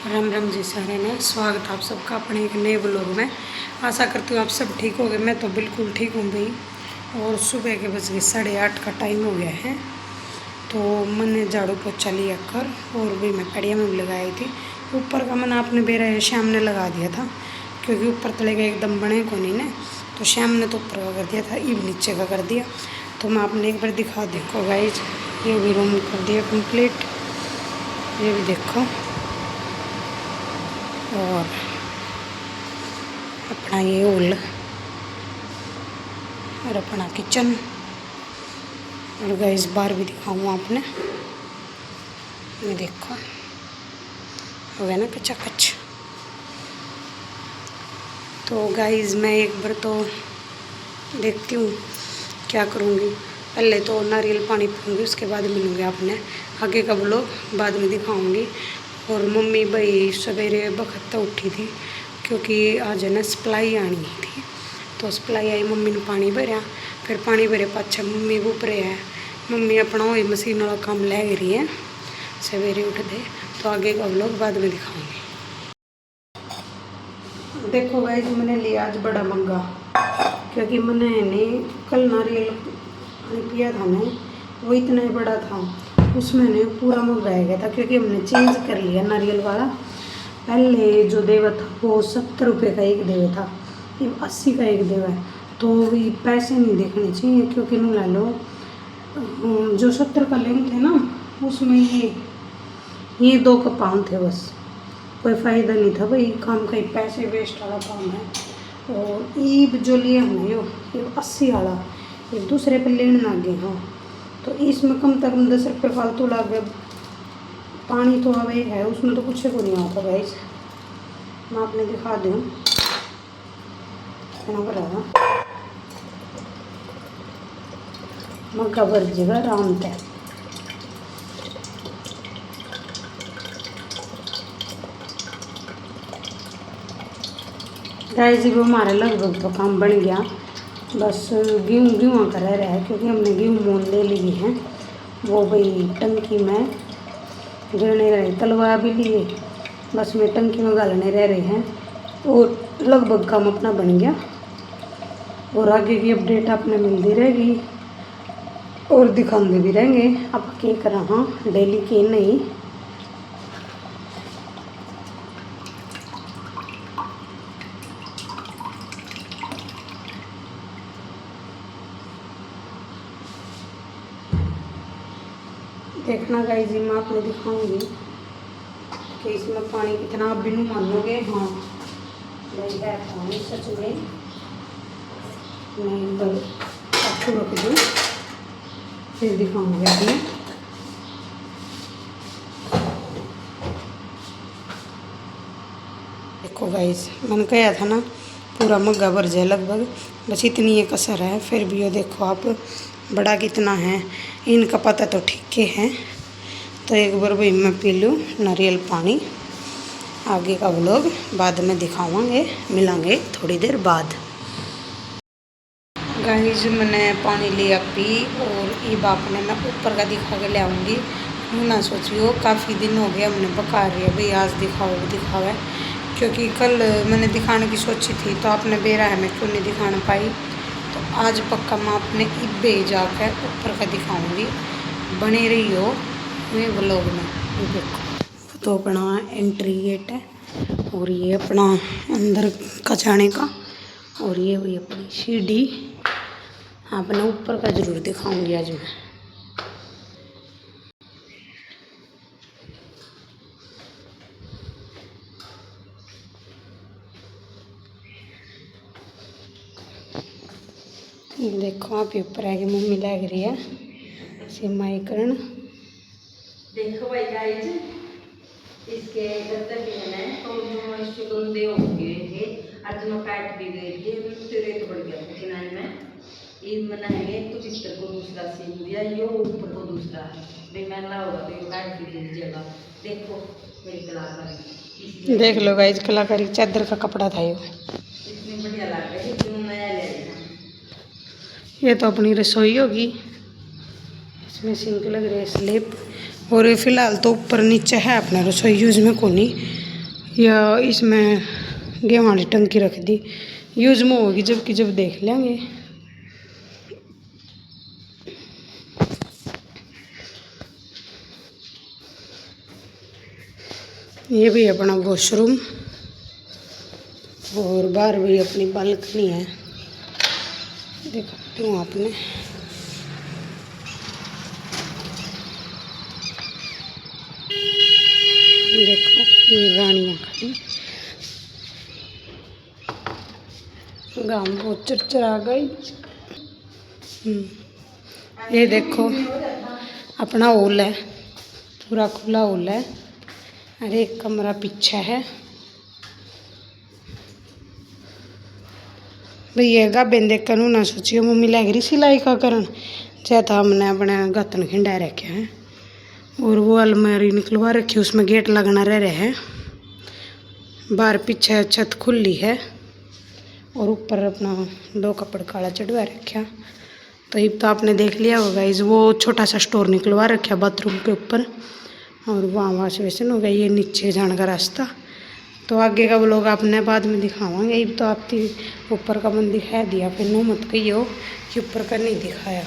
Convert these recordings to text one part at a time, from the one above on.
राम राम जी सारे ने स्वागत आप सबका अपने एक नए ब्लॉग में। आशा करती हूँ आप सब ठीक हो गए। मैं तो बिल्कुल ठीक हूँ भाई। और सुबह के बज गए 8:30 का टाइम हो गया है। तो मैंने झाड़ू पोछा लिया कर और भी मैं पेड़िया में भी लगाई थी। ऊपर का मैंने आपने बेरा शाम ने लगा दिया था क्योंकि ऊपर तले का एकदम बने को नहीं ने, तो शाम ने तो ऊपर का कर दिया था, ये नीचे का कर दिया। तो मैं आपने एक बार दिखा देखो गाइज, ये भी रूम कर दिया कंप्लीट, ये भी देखो। और अपना ये हॉल और अपना किचन, और गाइस बाहर भी दिखाऊँ आपने, ये देखो हो गया ना कच्चा कच्च। तो गाइस मैं एक बार तो देखती हूँ क्या करूँगी। पहले तो नारियल पानी पीऊँगी, उसके बाद मिलूँगी आपने। आगे का ब्लॉग बाद में दिखाऊँगी। और मम्मी भाई सवेरे बखत उठी थी क्योंकि आज है ना सप्लाई आनी थी। तो सप्लाई आई, मम्मी ने पानी भरया, फिर पानी भरे पाछा मम्मी ऊपर है। मम्मी अपना वही मशीन वाला काम ले रही है सवेरे उठ दे। तो आगे का ब्लॉग बाद में दिखाऊंगी। देखो गाइस मैंने लिया आज बड़ा मंगा क्योंकि मैंने नहीं कल नारियल पानी पिया था ना, वो इतना बड़ा था, उसमें ने पूरा मंगाया गया था क्योंकि हमने चेंज कर लिया नारियल वाला। पहले जो देवा था वो 70 रुपये का एक देवा था, ये 80 का एक देवा है। तो ये पैसे नहीं देखने चाहिए क्योंकि न ला लो जो 70 का लेंगे थे ना, उसमें ये 2 का पाउंड थे, बस कोई फ़ायदा नहीं था भाई, काम का ही पैसे वेस्ट वाला काम है। और ईब जो लिया हमने ये 80 वाला, ये दूसरे पे लेने ना गए हाँ, तो इसमें कम से कम 10 रुपये फालतू लग गए। पानी तो हवे है उसमें तो कुछ को नहीं आता गाइस, मैं आपने दिखा दूँ बना मक्का भर जगह आराम से। गाइस वो हमारा लगभग तो काम बन गया, बस गेहूँ का रह रहा है क्योंकि हमने गेहूँ मोल ले ली है। वो भाई टंकी में गिरने रहे, तलवा भी लिए, बस में टंकी में गालने रह रहे हैं। और लगभग काम अपना बन गया और आगे की अपडेट आपने मिलती रहेगी और दिखाते भी रहेंगे आप क्या करा हाँ डेली के नहीं। देखना गाइस मैं आपने दिखाऊंगी कि इसमें पानी कितना आप बिनु मानोगे। हाँ नहीं है पानी सच में, मैं बल आपको रख दूँ फिर दिखाऊंगी आपने। देखो गाइस मैंने कहा था ना पूरा मग्गा भर जाए लगभग, बस इतनी एक असर है। फिर भी ये देखो आप बड़ा कितना है, इनका पता तो ठीक है। तो एक बार भाई मैं पी लूँ नारियल पानी, आगे का व्लॉग बाद में दिखावांगे, मिलांगे थोड़ी देर बाद। गाइस मैंने पानी लिया पी और ये बाप ने मैं ऊपर का दिखा के ले आऊँगी। ना सोचियो काफ़ी दिन हो गया हमने बका रही है भाई आज दिखावे क्योंकि कल मैंने दिखाने की सोची थी तो आपने बेरा है मैं क्यों नहीं दिखाना पाई। तो आज पक्का मैं अपने इब्बे जाकर ऊपर का दिखाऊंगी, बने रही हो मैं ब्लॉग में। देखो तो अपना एंट्री गेट है और ये अपना अंदर का जाने का, और ये हुई अपनी सीढ़ी। अपने ऊपर का ज़रूर दिखाऊंगी आज मैं। देखो आप ऊपर आके मम्मी लग रही है सिमाई करण। देखो भाई गाइस इसके गद्दे भी है तो जो इसके दे हो गए थे, आज मैं काट भी गई थी तेरे तो बढ़ गया था किनारे में। ईद मनाएंगे तो चित्र को दूसरा सीन दिया, यो ऊपर को दूसरा है भाई मैंने होगा तो ये काट भी दीजिएगा। देखो मेरी कलाकारी देख लो गाइस कलाकारी, चादर का कपड़ा था ये, इतनी बढ़िया लग रही है जो नया ले आया। ये तो अपनी रसोई होगी, इसमें सिंक लग रही है स्लेब। और फिलहाल तो ऊपर नीचे है अपना रसोई यूज में को नहीं, या इसमें गेहूं वाली टंकी रख दी, यूज में होगी जबकि जब देख लेंगे। ये भी अपना वॉशरूम और बाहर भी अपनी बालकनी है, दिखाती हूँ आपने। देखो ये रानियाँ खड़ी, गाँव बहुत चरचरा गई। ये देखो अपना हॉल है, पूरा खुला हॉल है, अरे एक कमरा पीछे है। भैया गाबेन देख कर ना सोचियो मम्मी लग रही सिलाई का करन, चाहता हमने अपने गतन खिंडा रखे हैं और वो अलमारी निकलवा रखी, उसमें गेट लगना रह रहे हैं। बाहर पीछे छत खुली है और ऊपर अपना 2 कपड़ काला चढ़वा रखा। तो ये तो आपने देख लिया होगा, इस वो छोटा सा स्टोर निकलवा रखा बाथरूम के ऊपर और वहाँ वॉश बेसिन हो गया। ये नीचे जाने का रास्ता, तो आगे का लोग आपने बाद में दिखावांगे। ये तो आपकी ऊपर का मन दिखा दिया, फिर नो मत कहियो कि ऊपर का नहीं दिखाया।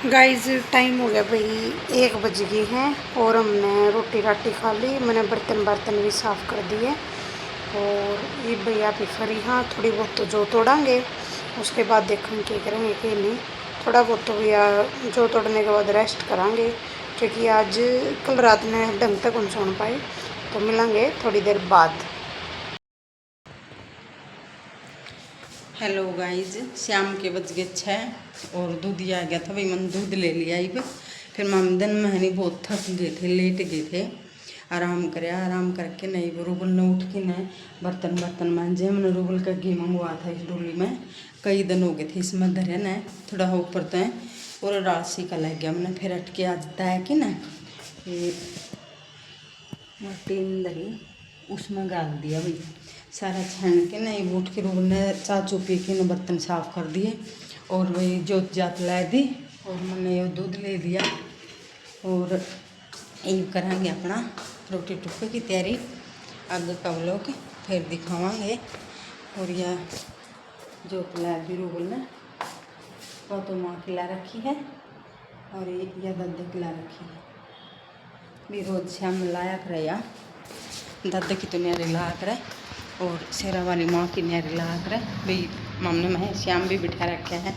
गाइस टाइम हो गया भाई 1 बज गई हैं और हमने रोटी राटी खा ली, मैंने बर्तन भी साफ़ कर दिए और ये भैया भी फ्री। हाँ थोड़ी बहुत तो जो तोड़ांगे, उसके बाद देखेंगे क्या करेंगे कि नहीं। थोड़ा बहुत तो भैया जो तोड़ने के बाद रेस्ट करांगे, क्योंकि आज कल रात में ढंग तक उन सोन पाए। तो मिलेंगे थोड़ी देर बाद। हेलो गाइज, शाम के बज गए 6 और दूध आ गया था भाई, मैंने दूध ले लिया। ही फिर दिन में बहुत थक गए थे, लेट गए थे, आराम करे। आराम करके नहीं वो रूबल ने उठ के नहीं बर्तन मांजे। मैंने रूबल का घी मंगवा था इस डोली में, कई दिन हो गए थे इसमें धरे न, थोड़ा ऊपर तय और राशि का लग गया। मैंने फिर अटके आज है कि ना ये टीन दरी उसमें गाल दिया भाई, सारा छान के नहीं उठ के रूबल ने चाचू पी के न बर्तन साफ कर दिए और वही जोत जात ला दी और मैंने ये दूध ले लिया। और ये करांगे अपना रोटी टुक्के की तैयारी, आगे का व्लॉग फिर दिखावांगे। और यह जोत ला दी रूबल ने, वो तो माँ खिला रखी है और ये दद्दे खिला रखी है भी। रोज शाम में लाया करे या दद्दे की तो न्यारी ला करे और शेरा वाली माँ की न्यारी ला करे भाई। मामने में श्याम भी बिठा रखे हैं,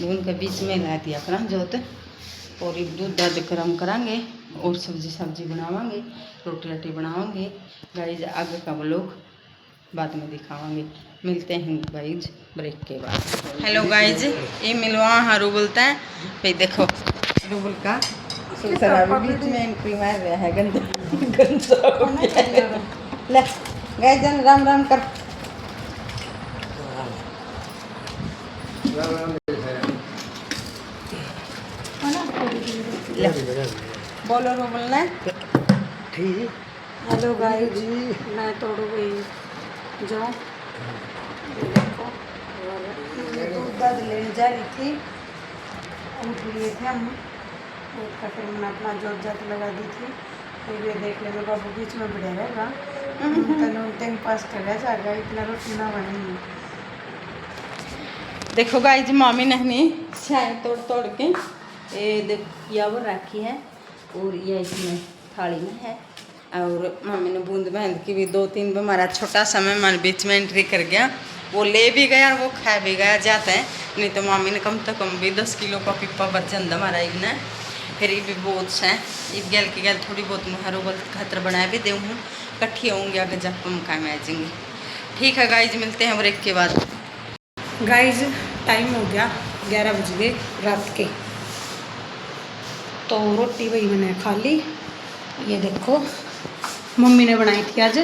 उनके बीच में ला दिया करा जोत। और एक दूध दर्द गर्म करांगे और सब्जी बनावांगे, रोटी राटी बनावांगे। गाइज आगे का व्लॉग बाद में दिखावांगे, मिलते हैं गाइज ब्रेक के बाद। हेलो गाइज, ये मिलवा हाँ रूबलता है भाई, देखो रूबल का बीच में एंट्री मार रहा है, गंदा ले गाइज राम राम कर। बोलो रूबल ने। हेलो गाइस, मैं तोड़ू गई जो देखो दूध दध लेने जा रही थी, उठ लिए थे हम उठ कर, फिर मैंने अपना जोत जात लगा दी थी। फिर ये देख ले बाबू बीच में बढ़िया रहेगा, टाइम पास कर रहा जाएगा, इतना रोटी ना बनेगी। देखो गाइज मामी ने चाय तोड़ के ये देख या वो रखी है और ये इसमें थाली में है। और मम्मी ने बूंद बहन की भी 2-3 बार हमारा छोटा समय मन बीच में एंट्री कर गया, वो ले भी गया और वो खा भी गया जाता है। नहीं तो मम्मी ने कम तो कम भी 10 किलो का पिप्पा बच जाता हमारा एक ने। फिर ये भी बहुत से इस गैल की गैल थोड़ी बहुत मैं हरोबल खतर बनाए भी दूँ, इकट्ठी होंगी आगे जब हम काम आ जाएंगे। ठीक है गाइज, मिलते हैं ब्रेक के बाद। गाइज टाइम हो गया 11 बज गए रात के, तो रोटी वही मैंने खा ली। ये देखो मम्मी ने बनाई थी आज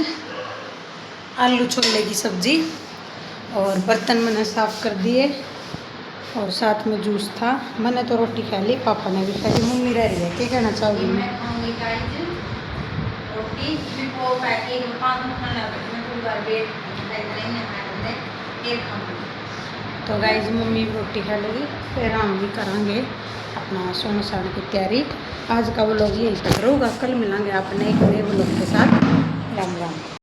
आलू छोले की सब्जी और बर्तन मैंने साफ़ कर दिए और साथ में जूस था। मैंने तो रोटी खा ली, पापा ने भी खा ली, मम्मी रह रही है। क्या कहना चाहोगी? मैं रोटी तो गाइज मम्मी रोटी खा लेगी, फिर हम भी करेंगे अपना सोने साढ़े की तैयारी। आज का व्लॉग यहीं तक रहेगा, कल मिलेंगे अपने एक नए व्लॉग के साथ। राम राम।